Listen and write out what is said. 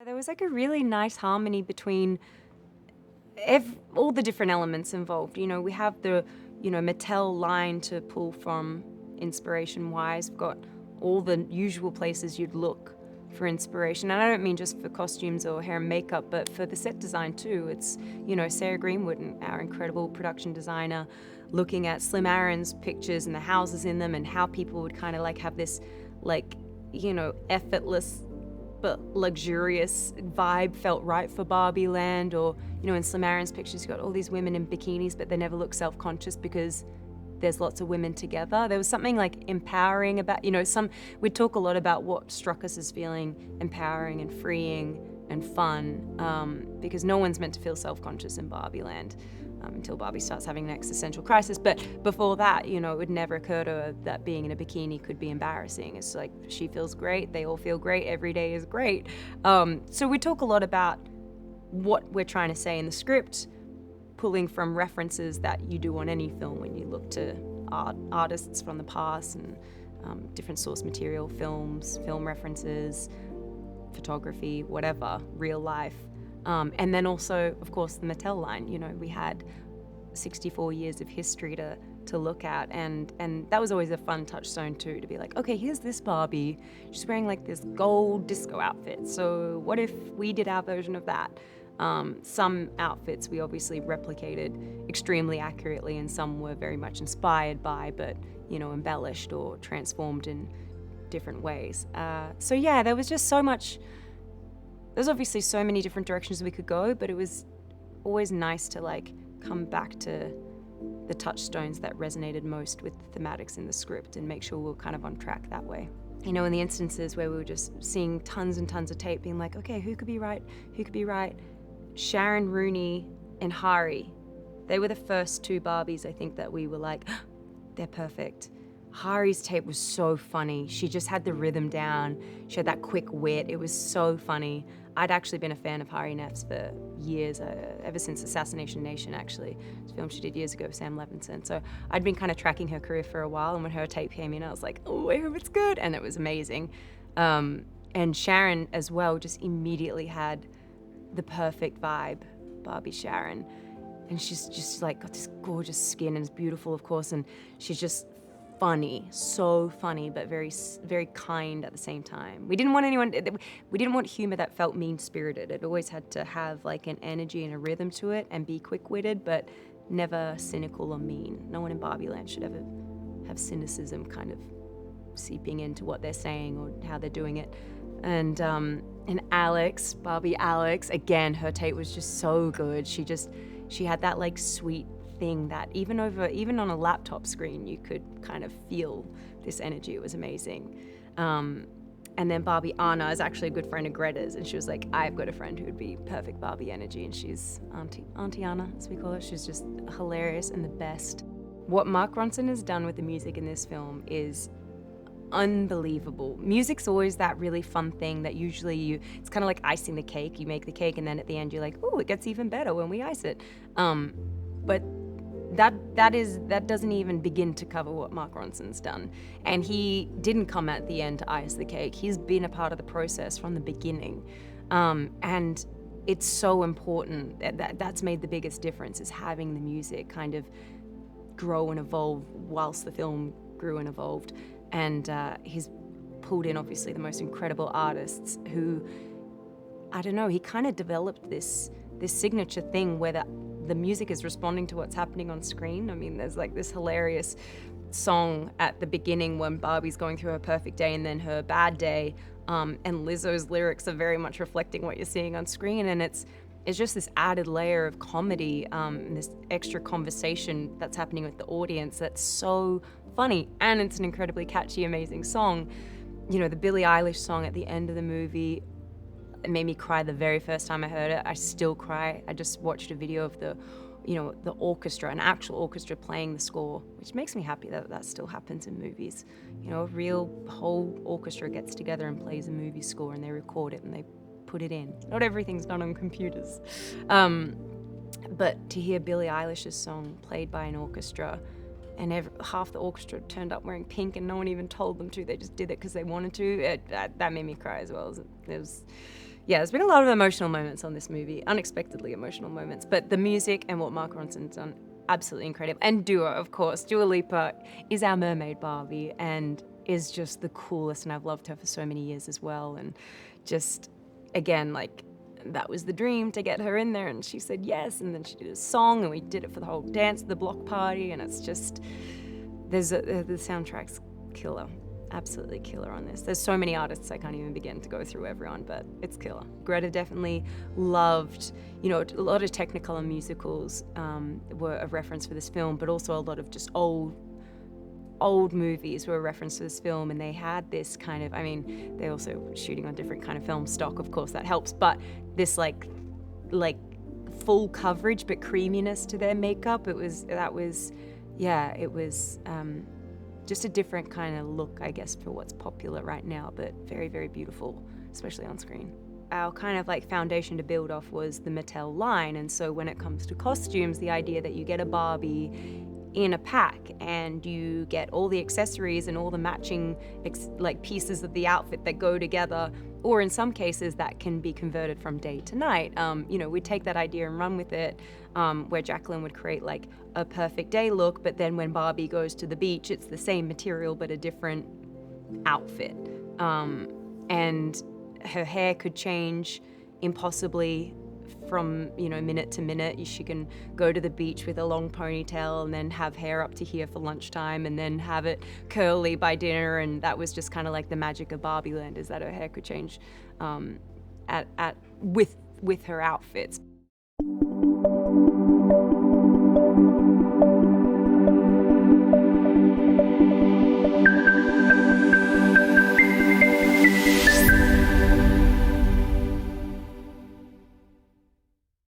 There was like a really nice harmony between all the different elements involved. We have the, Mattel line to pull from inspiration-wise. We've got all the usual places you'd look for inspiration. And I don't mean just for costumes or hair and makeup, but for the set design too. It's, Sarah Greenwood, our incredible production designer, looking at Slim Aaron's pictures and the houses in them and how people would kind of like have this, like, effortless but luxurious vibe felt right for Barbie Land. Or, in Slim Aaron's pictures, you've got all these women in bikinis, but they never look self-conscious because there's lots of women together. There was something like empowering about, we'd talk a lot about what struck us as feeling empowering and freeing and fun, because no one's meant to feel self-conscious in Barbie Land. Until Barbie starts having an existential crisis. But before that, it would never occur to her that being in a bikini could be embarrassing. It's like, she feels great, they all feel great, every day is great. So we talk a lot about what we're trying to say in the script, pulling from references that you do on any film when you look to artists from the past and different source material, films, film references, photography, whatever, real life. And then also, of course, the Mattel line. We had 64 years of history to look at, and that was always a fun touchstone too, to be like, okay, here's this Barbie, she's wearing like this gold disco outfit, so what if we did our version of that? Some outfits we obviously replicated extremely accurately, and some were very much inspired by, but embellished or transformed in different ways. So yeah, there was just so much. There's obviously so many different directions we could go, but it was always nice to like come back to the touchstones that resonated most with the thematics in the script and make sure we were kind of on track that way. In the instances where we were just seeing tons and tons of tape, being like, okay, who could be right? Who could be right? Sharon Rooney and Hari, they were the first two Barbies, I think, that we were like, they're perfect. Hari's tape was so funny. She just had the rhythm down. She had that quick wit. It was so funny. I'd actually been a fan of Hari Neff's for years, ever since Assassination Nation, actually. It's a film she did years ago with Sam Levinson. So I'd been kind of tracking her career for a while, and when her tape came in, I was like, oh, I hope it's good, and it was amazing. And Sharon as well just immediately had the perfect vibe, Barbie Sharon. And she's just like got this gorgeous skin and is beautiful, of course, and she's just funny, so funny, but very, very kind at the same time. We didn't want humor that felt mean-spirited. It always had to have like an energy and a rhythm to it and be quick-witted, but never cynical or mean. No one in Barbie Land should ever have cynicism kind of seeping into what they're saying or how they're doing it. And Alex, Barbie Alex, again, her tape was just so good. She had that like sweet thing that even on a laptop screen, you could kind of feel this energy. It was amazing. And then Barbie Anna is actually a good friend of Greta's, and she was like, I've got a friend who would be perfect Barbie energy, and she's Auntie Anna, as we call her. She's just hilarious and the best. What Mark Ronson has done with the music in this film is unbelievable. Music's always that really fun thing that usually it's kind of like icing the cake. You make the cake and then at the end you're like, oh, it gets even better when we ice it. But that doesn't even begin to cover what Mark Ronson's done. And he didn't come at the end to ice the cake. He's been a part of the process from the beginning. And it's so important. That's made the biggest difference, is having the music kind of grow and evolve whilst the film grew and evolved. And he's pulled in obviously the most incredible artists who, I don't know, he kind of developed this signature thing where the music is responding to what's happening on screen. I mean, there's like this hilarious song at the beginning when Barbie's going through her perfect day and then her bad day, and Lizzo's lyrics are very much reflecting what you're seeing on screen, and it's just this added layer of comedy, and this extra conversation that's happening with the audience that's so funny, and it's an incredibly catchy, amazing song. The Billie Eilish song at the end of the movie, it made me cry the very first time I heard it. I still cry. I just watched a video of the orchestra, an actual orchestra playing the score, which makes me happy that still happens in movies. A real whole orchestra gets together and plays a movie score, and they record it and they put it in. Not everything's done on computers. But to hear Billie Eilish's song played by an orchestra, and half the orchestra turned up wearing pink and no one even told them to, they just did it because they wanted to, that made me cry as well. There's been a lot of emotional moments on this movie, unexpectedly emotional moments, but the music and what Mark Ronson's done, absolutely incredible. And Dua, of course. Dua Lipa is our mermaid Barbie and is just the coolest, and I've loved her for so many years as well. And just, again, like, that was the dream to get her in there, and she said yes, and then she did a song, and we did it for the whole dance, the block party, and it's just, the soundtrack's killer. Absolutely killer on this. There's so many artists I can't even begin to go through everyone, but it's killer. Greta definitely loved, a lot of Technicolor musicals were a reference for this film, but also a lot of just old movies were a reference to this film, and they had this kind of, they also were shooting on different kind of film stock, of course that helps, but this like full coverage but creaminess to their makeup, it was just a different kind of look, I guess, for what's popular right now, but very, very beautiful, especially on screen. Our kind of like foundation to build off was the Mattel line, and so when it comes to costumes, the idea that you get a Barbie in a pack and you get all the accessories and all the matching pieces of the outfit that go together, or in some cases that can be converted from day to night. We'd take that idea and run with it, where Jacqueline would create like a perfect day look, but then when Barbie goes to the beach, it's the same material but a different outfit. And her hair could change impossibly from minute to minute. She can go to the beach with a long ponytail and then have hair up to here for lunchtime and then have it curly by dinner, and that was just kind of like the magic of Barbie Land, is that her hair could change with her outfits.